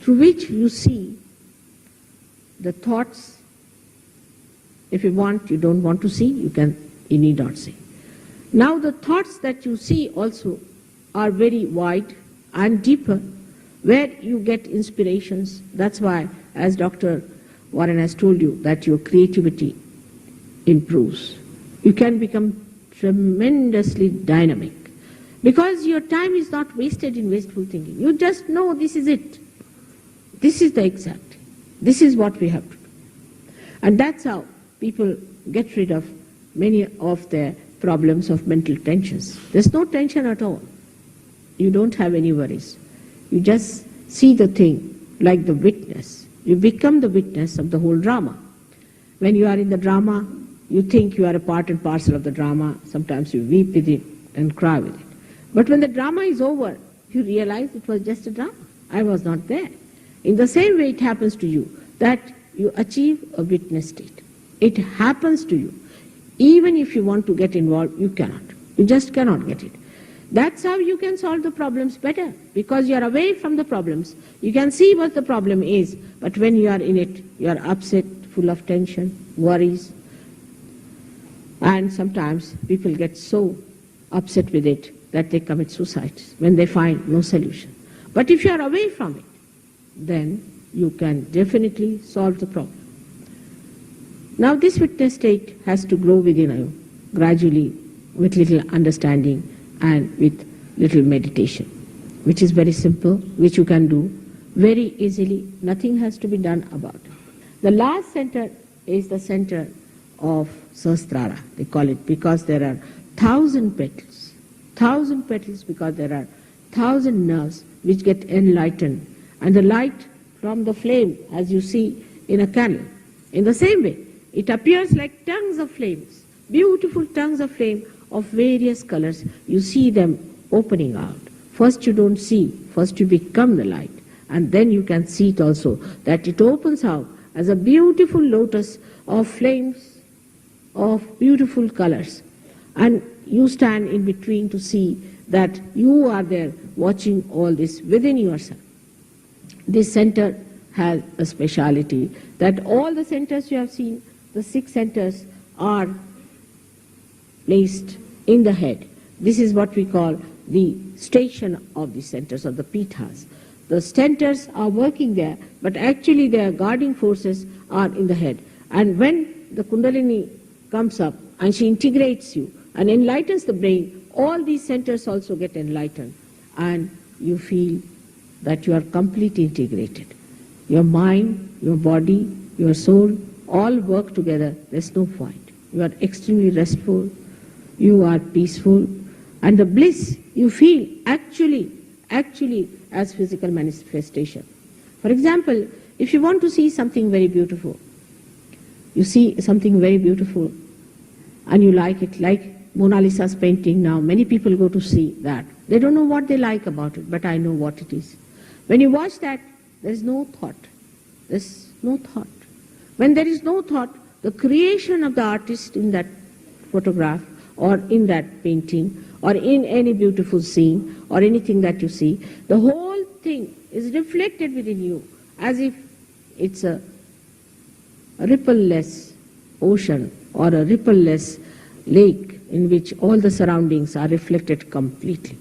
through which you see the thoughts. If you want, you don't want to see, you need not see. Now the thoughts that you see also are very wide and deeper, where you get inspirations. That's why, as Dr. Warren has told you, that your creativity improves. You can become tremendously dynamic because your time is not wasted in wasteful thinking. You just know this is it. This is the exact. This is what we have to do. And that's how people get rid of many of their problems of mental tensions. There's no tension at all. You don't have any worries. You just see the thing like the witness. You become the witness of the whole drama. When you are in the drama, you think you are a part and parcel of the drama. Sometimes you weep with it and cry with it. But when the drama is over, you realize it was just a drama. I was not there. In the same way it happens to you, that you achieve a witness state. It happens to you. Even if you want to get involved, you cannot. You just cannot get it. That's how you can solve the problems better, because you are away from the problems. You can see what the problem is, but when you are in it, you are upset, full of tension, worries. And sometimes people get so upset with it that they commit suicide when they find no solution. But if you are away from it, then you can definitely solve the problem. Now this witness state has to grow within you gradually with little understanding and with little meditation, which is very simple, which you can do very easily. Nothing has to be done about it. The last center is the center of Sahasrara, they call it, because there are 1,000 petals. 1,000 petals because there are 1,000 nerves which get enlightened. And the light from the flame, as you see in a candle, in the same way, it appears like tongues of flames, beautiful tongues of flame of various colors. You see them opening out. First you don't see, first you become the light. And then you can see it also, that it opens out as a beautiful lotus of flames of beautiful colors. And you stand in between to see that you are there watching all this within yourself. This center has a speciality that all the centers you have seen, the 6 centers, are placed in the head. This is what we call the station of the centers, or the pithas. The centers are working there, but actually their guarding forces are in the head. And when the Kundalini comes up and she integrates you and enlightens the brain, all these centers also get enlightened, and you feel that you are completely integrated. Your mind, your body, your soul all work together. There's no fight. You are extremely restful, you are peaceful, and the bliss you feel actually as physical manifestation. For example, if you want to see something very beautiful, you see something very beautiful and you like it, like Mona Lisa's painting now. Many people go to see that. They don't know what they like about it, but I know what it is. When you watch that, there is no thought. There's no thought. When there is no thought, the creation of the artist in that photograph or in that painting or in any beautiful scene or anything that you see, the whole thing is reflected within you as if it's a ripple-less ocean or a ripple-less lake in which all the surroundings are reflected completely.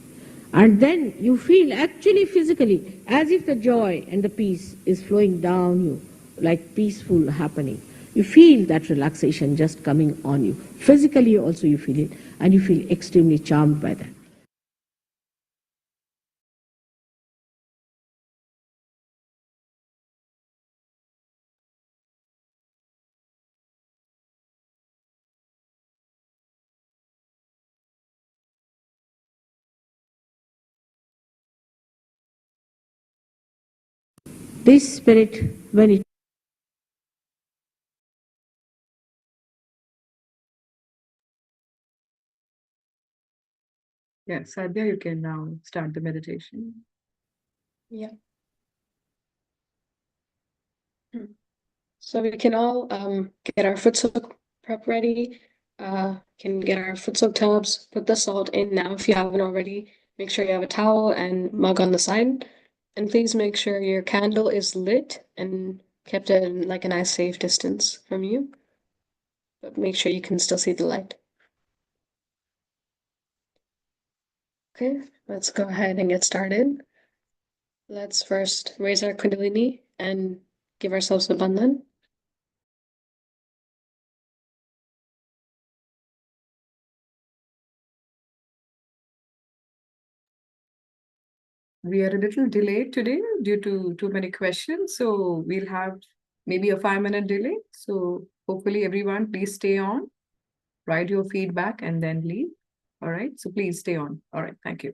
And then you feel actually physically as if the joy and the peace is flowing down you, like peaceful happening. You feel that relaxation just coming on you. Physically also you feel it, and you feel extremely charmed by that. This spirit, when it Yes, Sadhya, you can now start the meditation. Yeah. So we can all get our foot soak prep ready. Can get our foot soak tubs, put the salt in now if you haven't already. Make sure you have a towel and mug on the side. And please make sure your candle is lit and kept at like a nice safe distance from you. But make sure you can still see the light. Okay, let's go ahead and get started. Let's first raise our Kundalini and give ourselves a bandhan. We are a little delayed today due to too many questions, so we'll have maybe a 5-minute delay. So hopefully everyone, please stay on, write your feedback and then leave. All right, so please stay on. All right, thank you.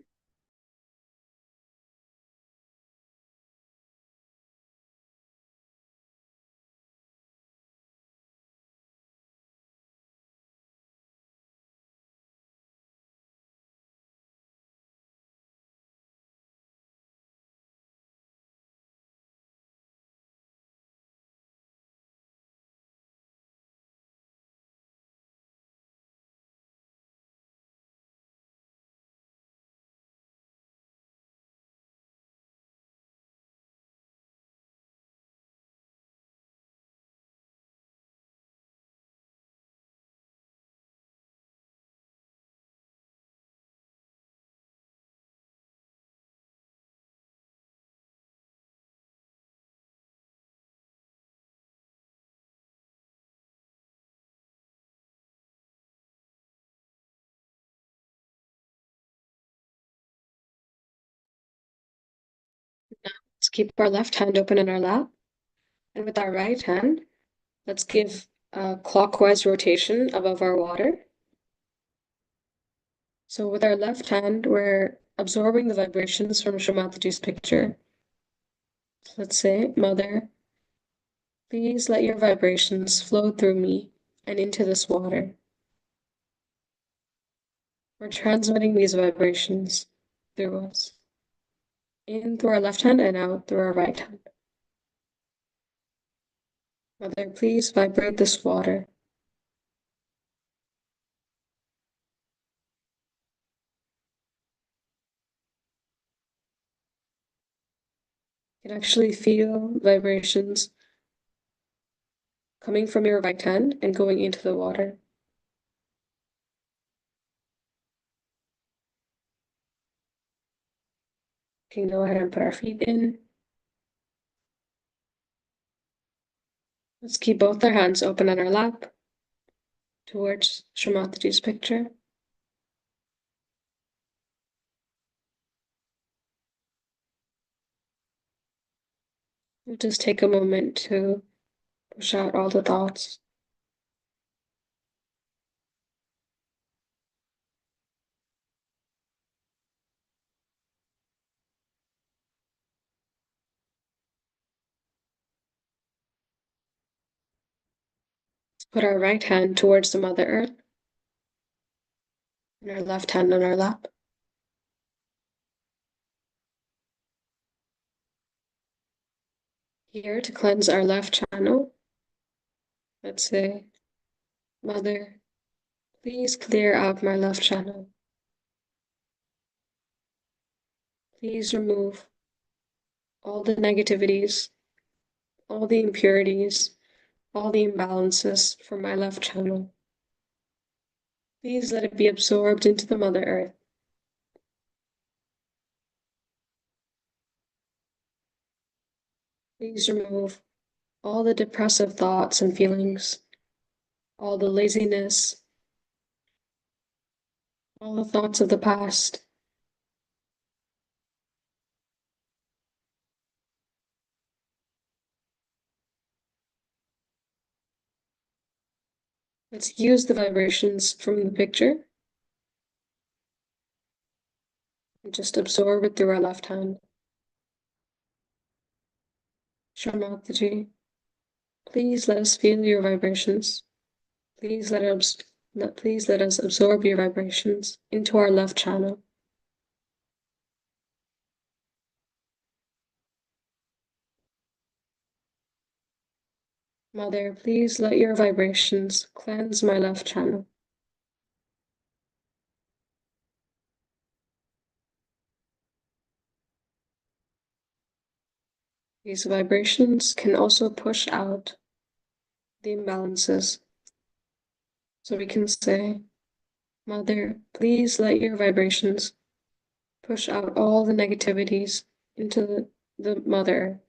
keep our left hand open in our lap. And with our right hand, let's give a clockwise rotation above our water. So with our left hand, we're absorbing the vibrations from Shrimatiji's picture. Let's say, Mother, please let your vibrations flow through me and into this water. We're transmitting these vibrations through us, in through our left hand and out through our right hand. Mother, please vibrate this water. You can actually feel vibrations coming from your right hand and going into the water. We can go ahead and put our feet in. Let's keep both our hands open on our lap towards Shrimatiji's picture. We'll just take a moment to push out all the thoughts. Let's put our right hand towards the Mother Earth and our left hand on our lap. Here to cleanse our left channel, let's say, Mother, please clear out my left channel. Please remove all the negativities, all the impurities, all the imbalances from my left channel. Please let it be absorbed into the Mother Earth. Please remove all the depressive thoughts and feelings, all the laziness, all the thoughts of the past. Let's use the vibrations from the picture and just absorb it through our left hand. Shramataji, please let us feel your vibrations. Please let us absorb your vibrations into our left channel. Mother, please let your vibrations cleanse my left channel. These vibrations can also push out the imbalances. So we can say, Mother, please let your vibrations push out all the negativities into the Mother.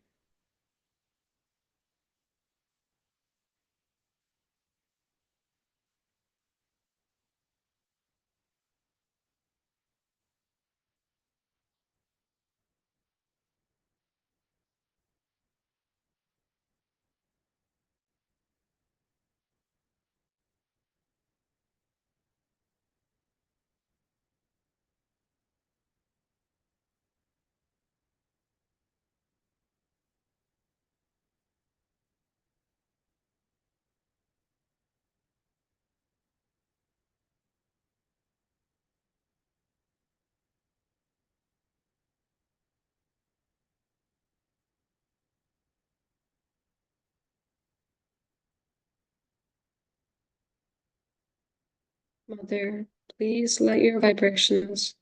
Mother, please let your vibrations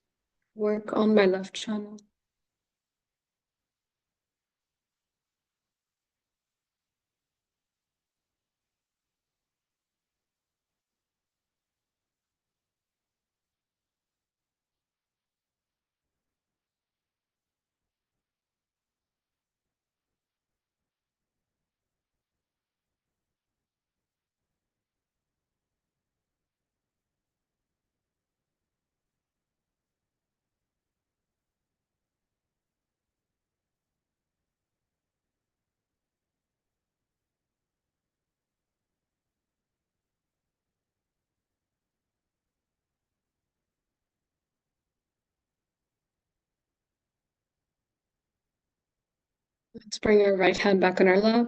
work on my left channel. Let's bring our right hand back on our lap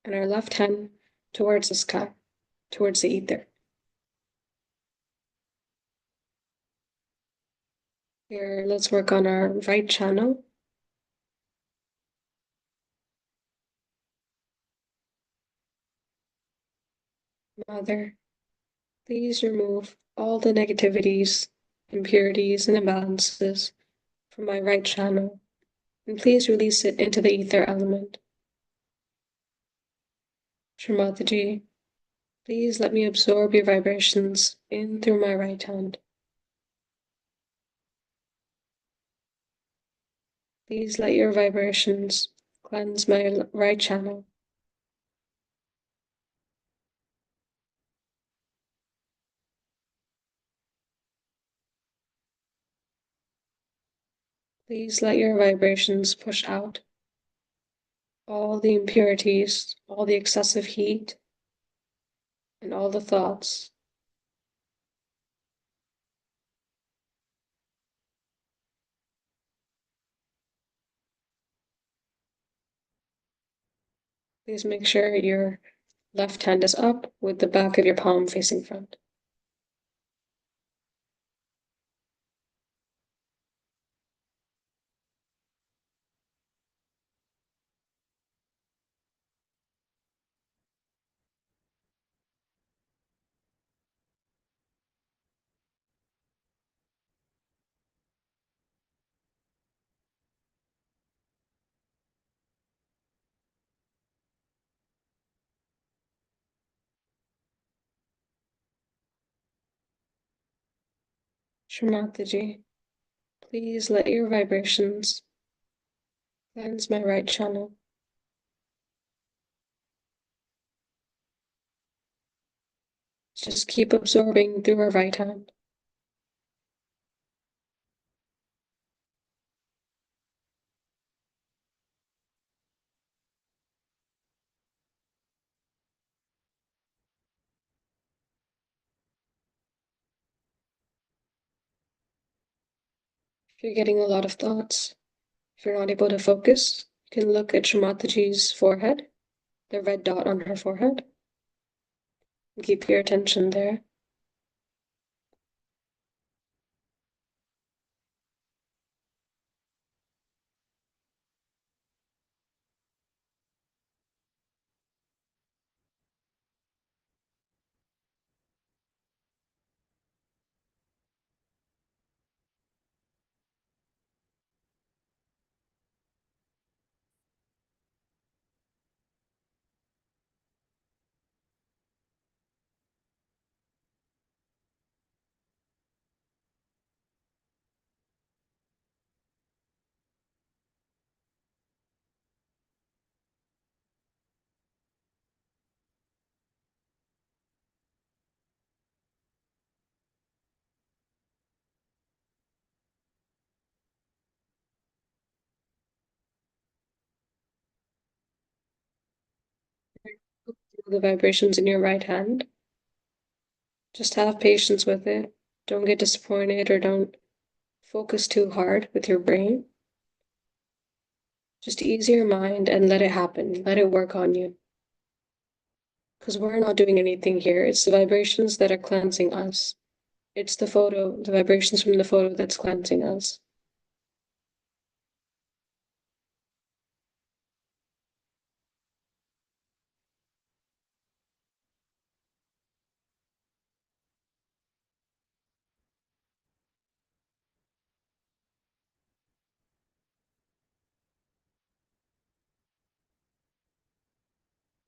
and our left hand towards the sky, towards the ether. Here, let's work on our right channel. Mother, please remove all the negativities, impurities, and imbalances from my right channel, and please release it into the ether element. Shrimataji, please let me absorb your vibrations in through my right hand. Please let your vibrations cleanse my right channel. Please let your vibrations push out all the impurities, all the excessive heat, and all the thoughts. Please make sure your left hand is up with the back of your palm facing front. Shrimataji, please let your vibrations cleanse my right channel. Just keep absorbing through our right hand. If you're getting a lot of thoughts, if you're not able to focus, you can look at Shrimataji's forehead, the red dot on her forehead, and keep your attention there. The vibrations in your right hand. Just have patience with it. Don't get disappointed or don't focus too hard with your brain. Just ease your mind and let it happen. Let it work on you. Because we're not doing anything here. It's the vibrations that are cleansing us. It's the vibrations from the photo that's cleansing us.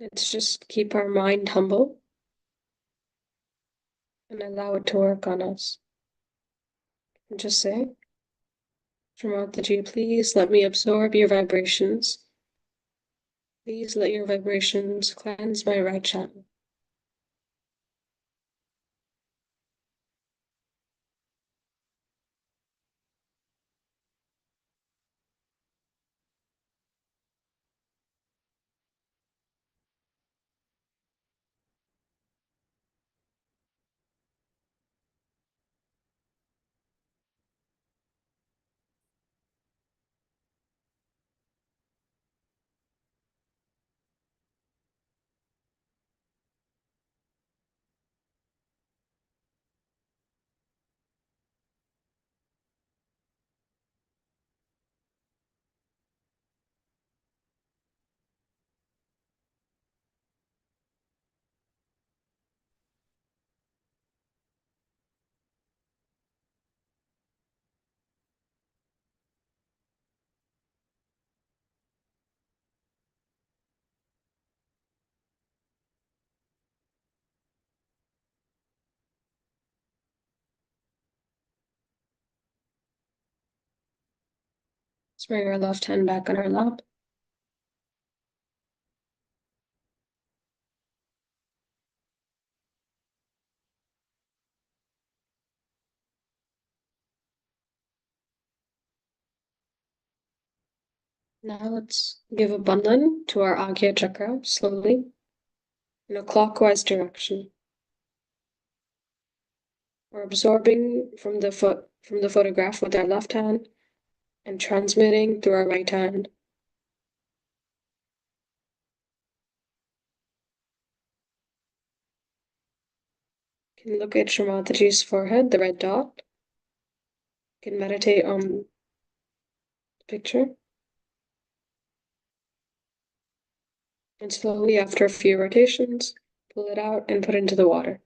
Let's just keep our mind humble and allow it to work on us. And just say, Shrimataji, please let me absorb your vibrations. Please let your vibrations cleanse my right channel. Let's bring our left hand back on our lap. Now let's give a bandhan to our Agya chakra slowly in a clockwise direction. We're absorbing from the photograph with our left hand and transmitting through our right hand. You can look at Shrimataji's forehead, the red dot. You can meditate on the picture. And slowly, after a few rotations, pull it out and put it into the water.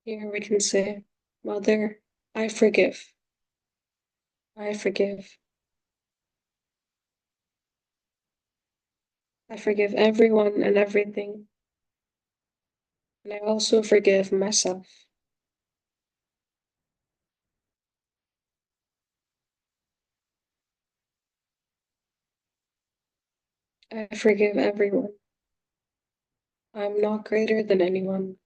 Here we can say, Mother, I forgive. I forgive. I forgive everyone and everything. And I also forgive myself. I forgive everyone. I'm not greater than anyone.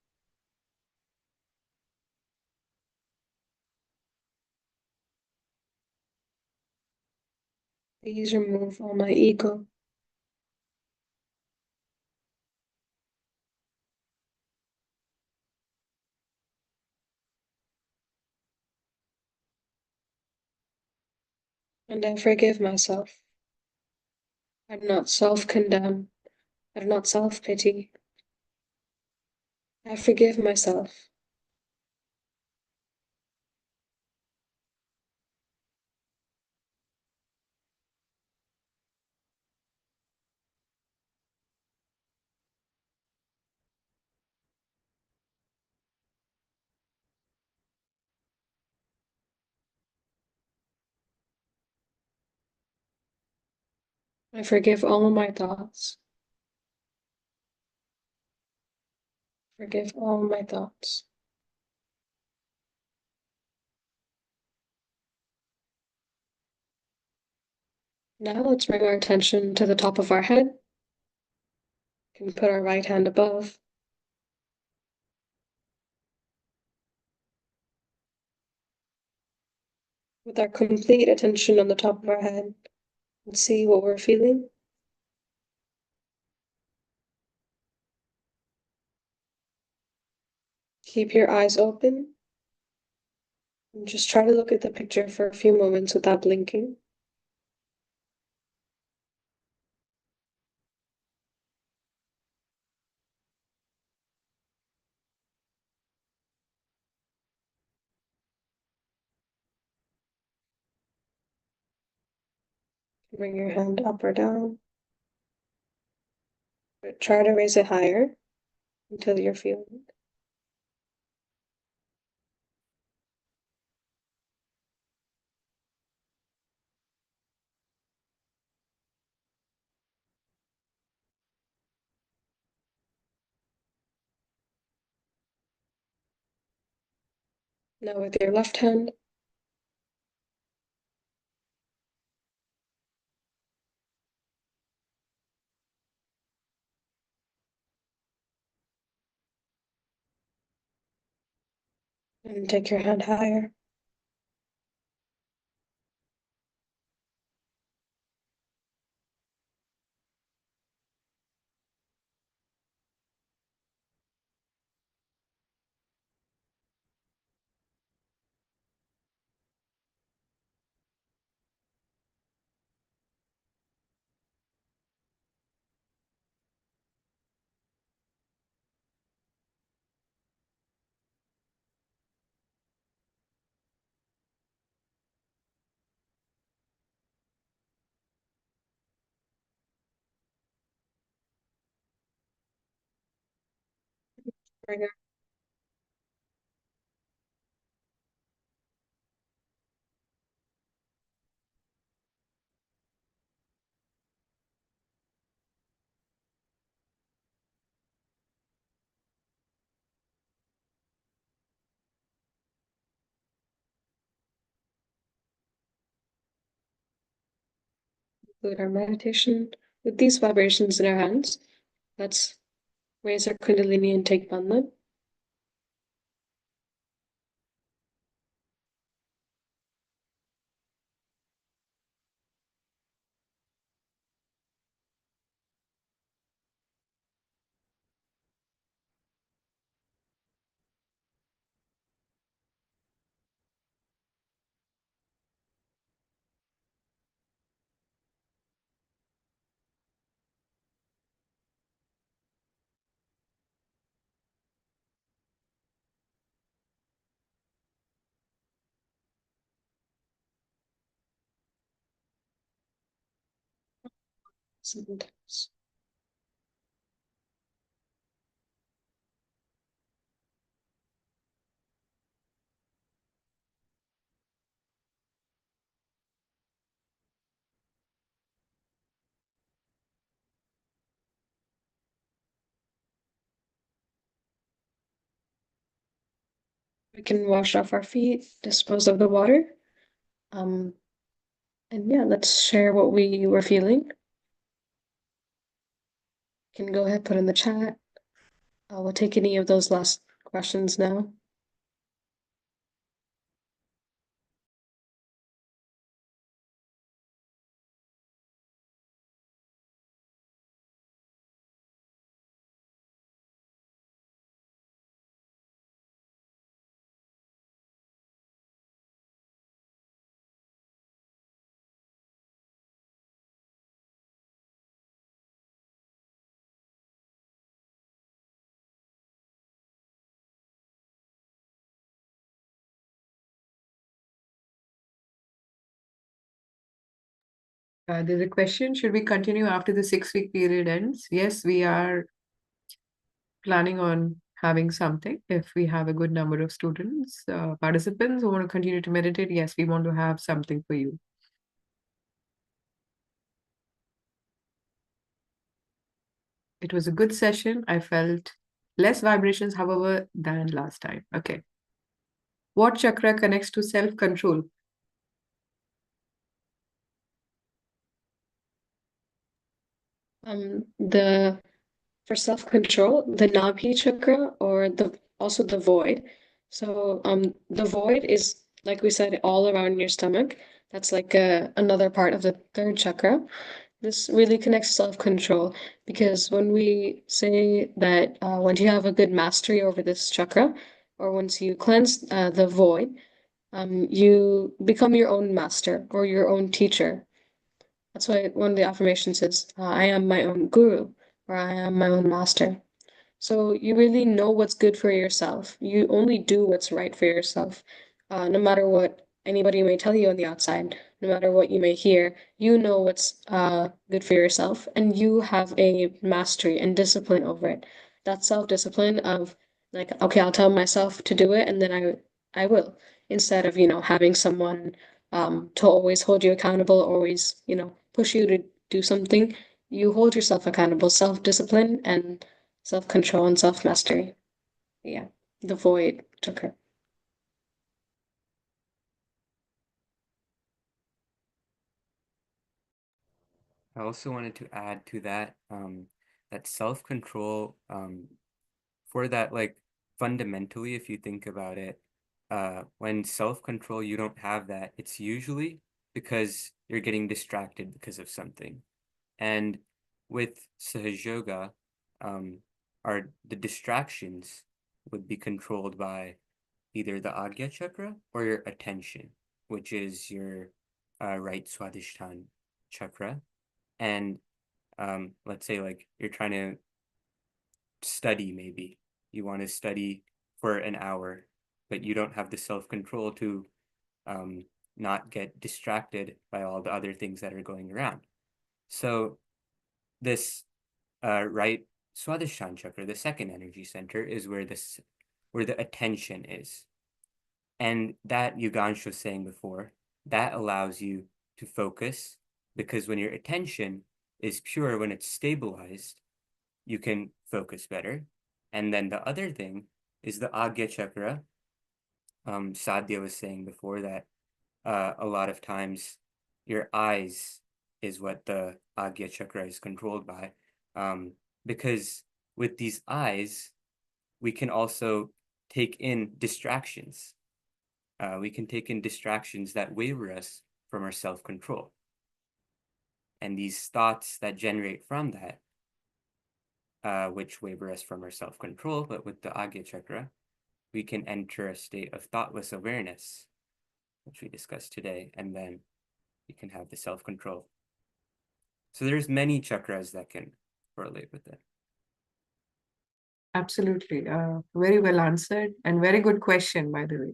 Please remove all my ego. And I forgive myself. I do not self-condemn. I do not self-pity. I forgive myself. I forgive all my thoughts. Forgive all my thoughts. Now let's bring our attention to the top of our head. We can put our right hand above. With our complete attention on the top of our head, and see what we're feeling. Keep your eyes open. And just try to look at the picture for a few moments without blinking. Bring your hand up or down. But try to raise it higher until you're feeling it. Now with your left hand, and take your hand higher. Right. Conclude our meditation with these vibrations in our hands. Let's raise our Kundalini and take Bandhan. Sometimes. We can wash off our feet, dispose of the water. And yeah, let's share what we were feeling. You can go ahead, put in the chat. We'll take any of those last questions now. There's a question, should we continue after the 6-week period ends? Yes, we are planning on having something. If we have a good number of students, participants who want to continue to meditate, yes, we want to have something for you. It was a good session. I felt less vibrations, however, than last time. Okay. What chakra connects to self-control? The for self-control, the Nabhi chakra or also the void. So the void is, like we said, all around your stomach. That's like another part of the third chakra. This really connects self-control because when we say that once you have a good mastery over this chakra, or once you cleanse the void, you become your own master or your own teacher. That's why one of the affirmations is, I am my own guru, or I am my own master. So you really know what's good for yourself. You only do what's right for yourself. No matter what anybody may tell you on the outside, no matter what you may hear, you know what's good for yourself, and you have a mastery and discipline over it. That self-discipline of like, okay, I'll tell myself to do it, and then I will, instead of, having someone to always hold you accountable, always, push you to do something. You hold yourself accountable, self-discipline and self-control and self-mastery. Yeah, the void took her. I also wanted to add to that that self-control for that, like, fundamentally, if you think about it, when self-control you don't have that, it's usually because you're getting distracted because of something. And with Sahaja Yoga, the distractions would be controlled by either the Agya chakra or your attention, which is your right Swadhisthana chakra. And let's say, like, you're trying to study, maybe you want to study for an hour, but you don't have the self-control to not get distracted by all the other things that are going around. So this right Swadhisthana chakra, the second energy center, is where the attention is. And that Yugansh was saying before, that allows you to focus, because when your attention is pure, when it's stabilized, you can focus better. And then the other thing is the Agya chakra. Sadhya was saying before that a lot of times your eyes is what the Agya chakra is controlled by. Because with these eyes, we can also take in distractions. We can take in distractions that waver us from our self-control. And these thoughts that generate from that, which waver us from our self-control, but with the Agya chakra, we can enter a state of thoughtless awareness, which we discussed today, and then you can have the self-control. So there's many chakras that can correlate with it. Absolutely. Very well answered and very good question, by the way.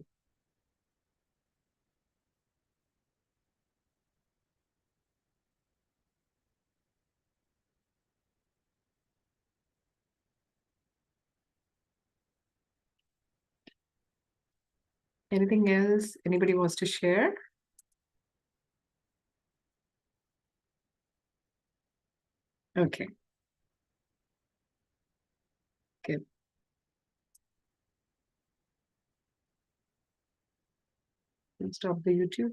Anything else anybody wants to share? Okay. Good. Let's stop the YouTube.